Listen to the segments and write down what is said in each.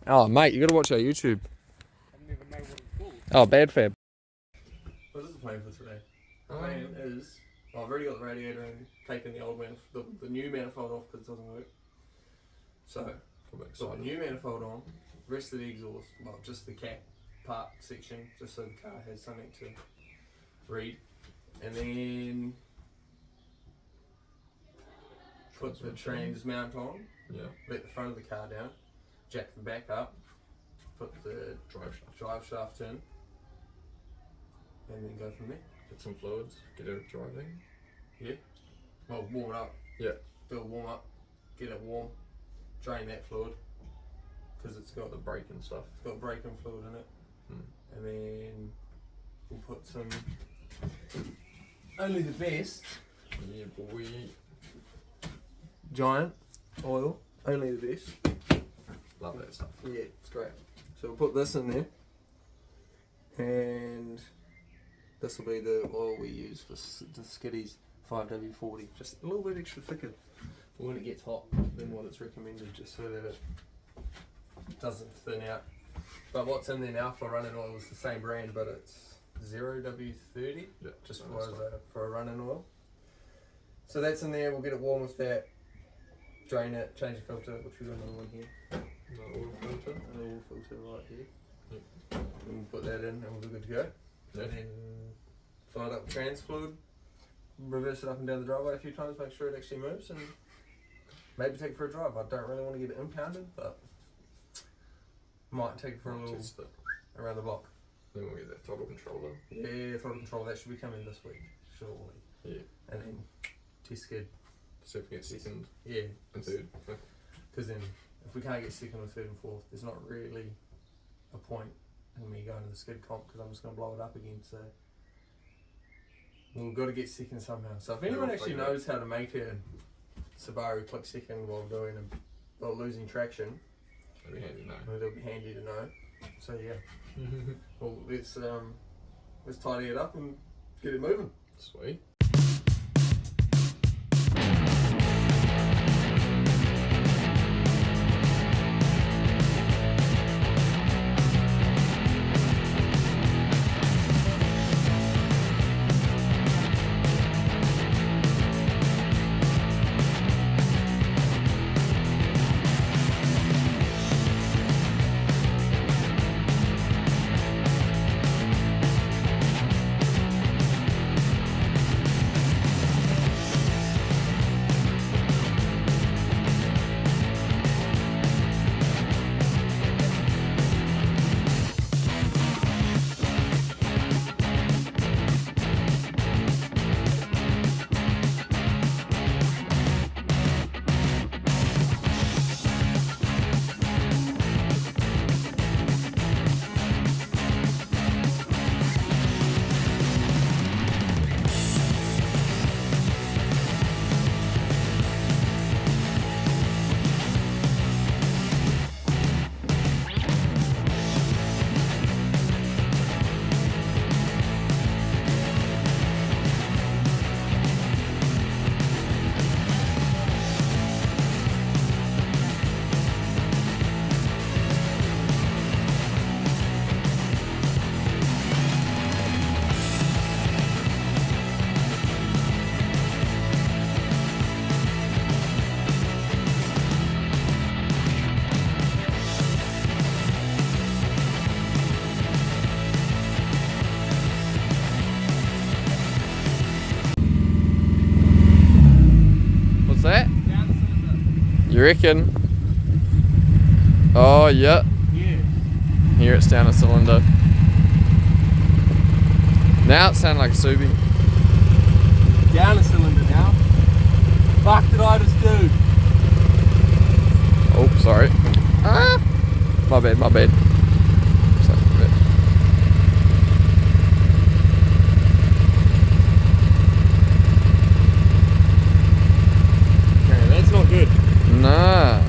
Oh, mate, you gotta watch our YouTube. I don't even know what it's called. Oh, Bad Fab. What is the plan for today? The plan is, well, I've already got the radiator and taken the old the new manifold off because it doesn't work. So, put the new manifold on, rest of the exhaust, well, just the cap part section, just so the car has something to read. And then put the trans mount on, let the front of the car down, jack the back up, put the drive shaft in, and then go from there. Get some fluids, get it driving. Yeah. Well, warm it up. Yeah. Do a warm up, get it warm, drain that fluid, because it's got The brake and stuff. It's got braking fluid in it. And then we'll put some only the best Yeah, boy. giant oil, only the best. Love that stuff. Yeah, it's great. So we'll put this in there, and this will be the oil we use for the SKID's 5W40. Just a little bit extra thicker for when it gets hot than what it's recommended, just so that it doesn't thin out. But what's in there now for running oil is the same brand, but it's 0W30, just for a running oil. So that's in there. We'll get it warm with that. Drain it, change the filter, which we've got another one here. Another oil filter. An oil filter right here. And we'll put that in and we'll be good to go. And then fill it up with trans fluid, reverse it up and down the driveway a few times, make sure it actually moves, and maybe take it for a drive. I don't really want to get it impounded, but might take it for a little around the block. Then we'll get that throttle controller. Yeah, throttle control, that should be coming this week, surely. Yeah. And then test skid. So if we get second and third. Because then if we can't get second or third and fourth, there's not really a point in me going to the skid comp, because I'm just going to blow it up again. So we've got to get second somehow. So if anyone actually knows how to make a Subaru click second while losing traction, that'll be handy to know. It'll be handy to know. So yeah. Well, let's tidy it up and get it moving. Sweet. That? You reckon? Oh yeah. Yeah. Here it's down a cylinder. Now it sounds like a Subi. Down a cylinder now. Fuck did I just do? Oh, sorry. Ah! My bad, my bad. Sorry, my bad. That's not good. Nah.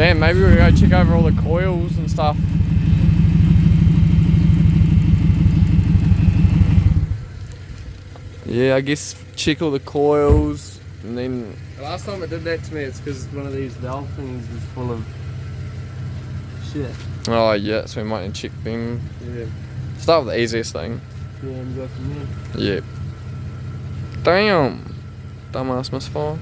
Damn, maybe we'll go check over all the coils and stuff. Yeah, I guess check all the coils and then... The last time it did that to me, it's because one of these valve things is full of shit. Oh yeah, so we might need to check them. Yeah. Start with the easiest thing. Yeah, and go from there. Yeah. Damn! Dumbass misfire.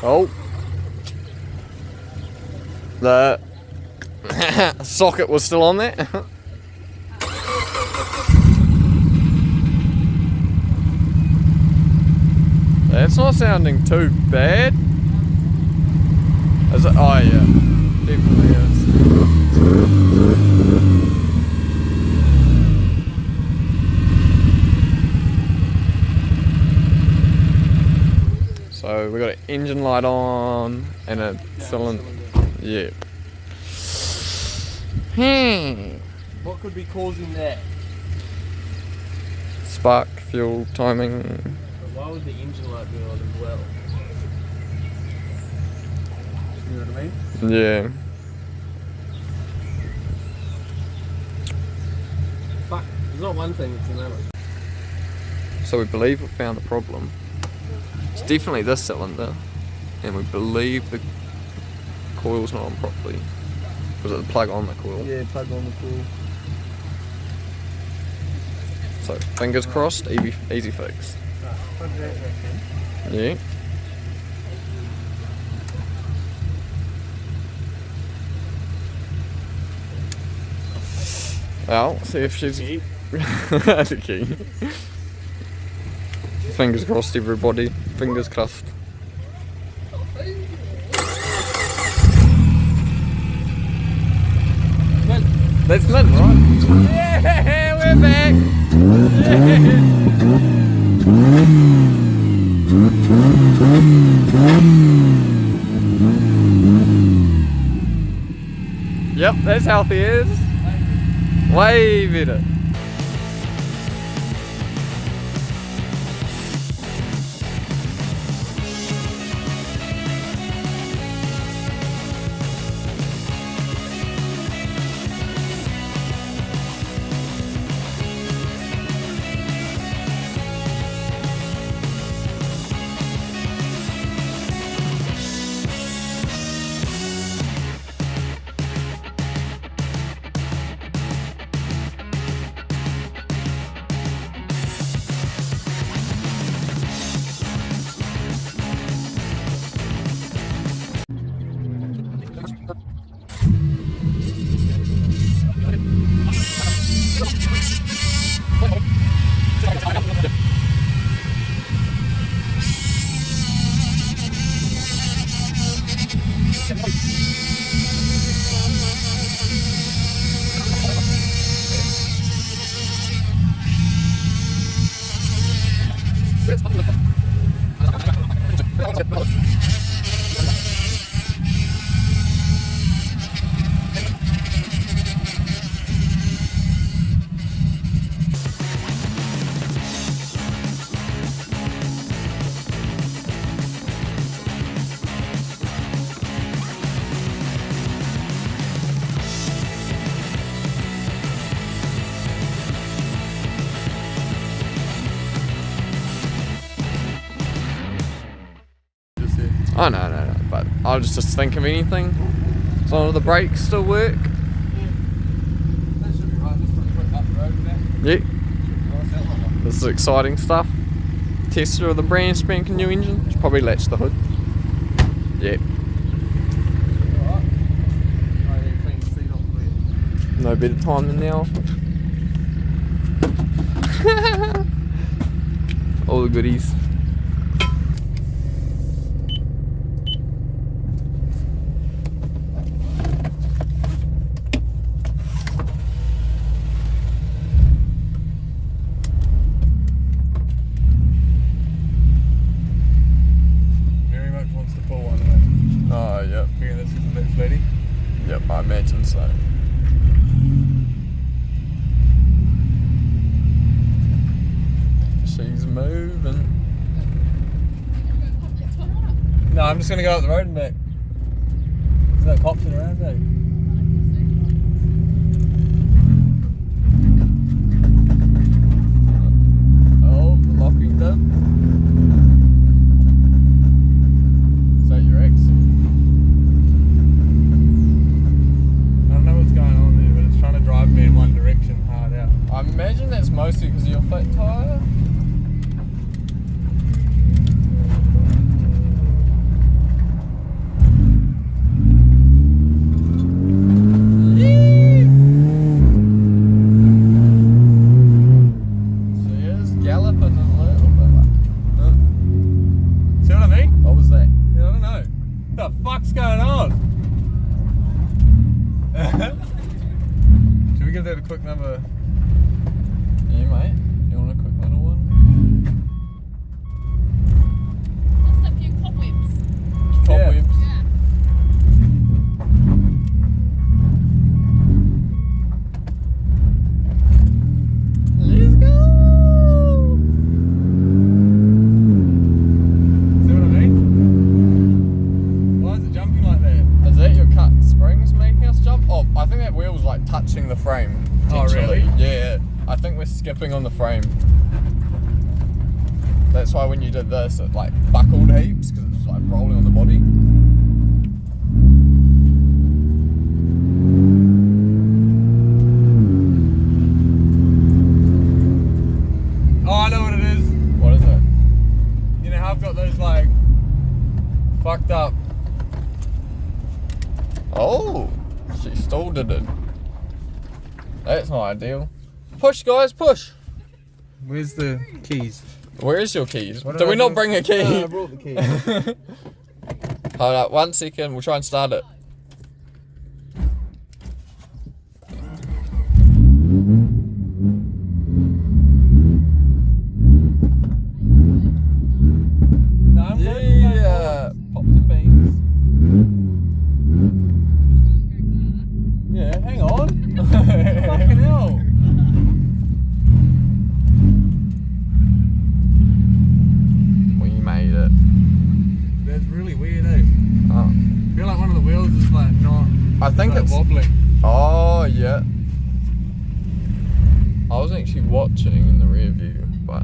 Oh, the socket was still on there. That's not sounding too bad. Is it? Oh yeah, definitely is. So we got an engine light on and a cylinder. Yeah. What could be causing that? Spark, fuel, timing. But why would the engine light be on as well? You know what I mean? Yeah. Fuck, it's not one thing, it's another. So we believe we found the problem. It's definitely this cylinder, and we believe the coil's not on properly. Was it the plug on the coil? Yeah, plug on the coil. So fingers crossed, easy fix. Plug that back in. Yeah. Well, see if she's the key. Fingers crossed, everybody. Fingers crossed. That's Lynn, right? Yeah, we're back. Yeah. Yep, that's healthy as. Way better. Oh no, but I'll just think of anything. As long as the brakes still work. That should be right, just pretty quick up the road with that. Yeah. This is exciting stuff. Tester of the brand spanking new engine. Should probably latch the hood. Yeah. Alright. Oh yeah, clean the seat off clear. No better time than now. All the goodies. so. She's moving. No, I'm just gonna go up the road and back. There's no cops around, eh? Oh, the locking did. Is that your ex? I don't know what's going on there, but it's trying to drive me in one direction hard out. I imagine that's mostly because of your flat tyre. She is galloping a little bit. See what I mean? What was that? Yeah, I don't know. What the fuck's going on? Should we give that a quick number? Yeah, mate. You want a quick little one? Just a few cobwebs. Cobwebs. Yeah. Let's go! See what I mean? Why is it jumping like that? Is that your cut springs making us jump? Oh, I think that wheel's like touching the frame. Oh, potentially. really? Yeah. I think we're skipping on the frame. That's why when you did this, it like buckled heaps because it's like rolling on the body. Oh, I know what it is. What is it? You know how I've got those like fucked up. Oh, she still did it. That's not ideal. Push, guys, push. Where's the keys? Where is your keys? What Did I we not do? bring a key? No, I brought the keys. Hold up, 1 second. We'll try and start it. No, I'm good. Yeah, pops and beans. Yeah, hang on. Fucking hell. We made it. That's really weird, eh? Oh. I feel like one of the wheels is like not I think like it's. wobbling. Oh yeah. I was actually watching in the rear view, but.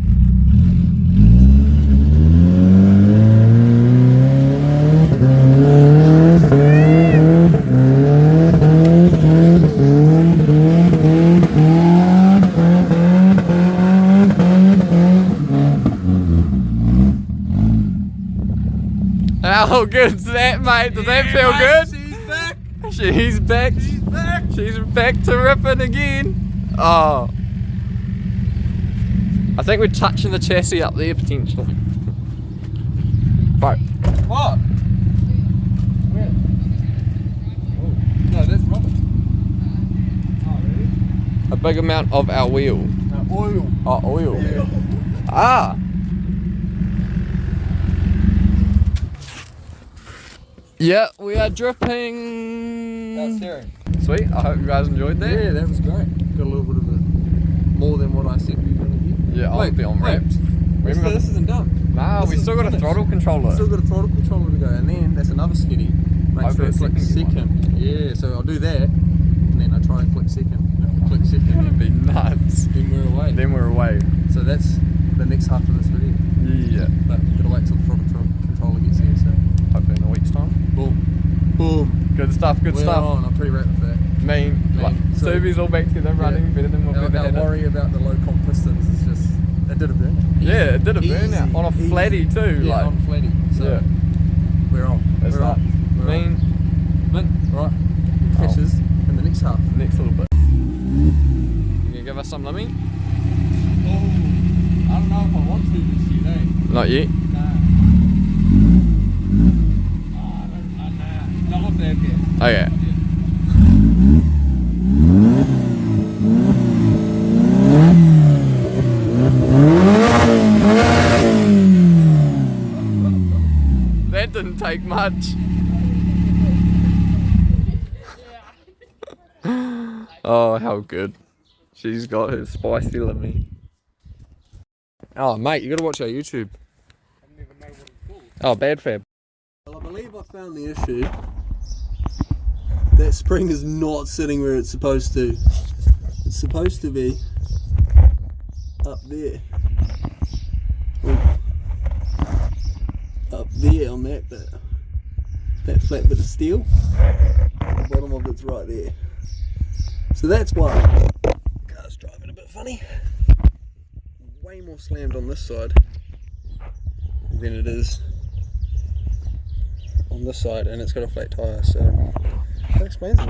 How good's that, mate? Does that feel good? She's back. She's back. She's back. She's back to ripping again. Oh. I think we're touching the chassis up there potentially. Right. What? Where? Oh. No, that's rubber. Oh, really? A big amount of our wheel. Oil. Oh, oil. Yeah. Ah. Yeah, we are dripping. That's steering. Sweet. I hope you guys enjoyed that. Yeah, that was great. Got a little bit of it. More than what I said we were going to get. Yeah, I'll be on wrapped. This isn't done. Nah, we This still isn't got a finished. throttle controller. Still got a throttle controller to go, and then that's another skiddy. Make I've sure got it a clicks second second. Yeah, so I'll do that, and then I try and click second. And if I click second, It'd be nuts. then we're away. Then we're away. So that's the next half of this video. Yeah. But gotta wait till the throttle controller gets here. So Hopefully in a week's time. boom, boom. Good stuff, good We're stuff. on. I'm pretty wrapped with that. Like, So- Subi's all back together running better than we've ever Our had it. worry about the low comp pistons is just it did a burn. Yeah, it did a Easy, burnout on a easy. flatty too. Yeah, like, on flatty. So yeah, we're on. that's we're nuts. on. We're I mean, on. Mint. Right. Oh. Fishes in the next half. next little bit. You gonna give us some, Lemmy? Oh, I don't know if I want to this year, eh? Not yet. Nah. Nah. Not off there yet. Oh yeah. That didn't take much. Oh, how good. She's got her spicy lemmy. Oh, mate, you gotta watch our YouTube. I don't even know what it's called. Oh, Bad Fab. Well, I believe I found the issue. That spring is not sitting where it's supposed to. It's supposed to be up there. Up there on that bit. That flat bit of steel. The bottom of it's right there. So that's why the car's driving a bit funny. Way more slammed on this side than it is on this side, and it's got a flat tyre, so that explains it.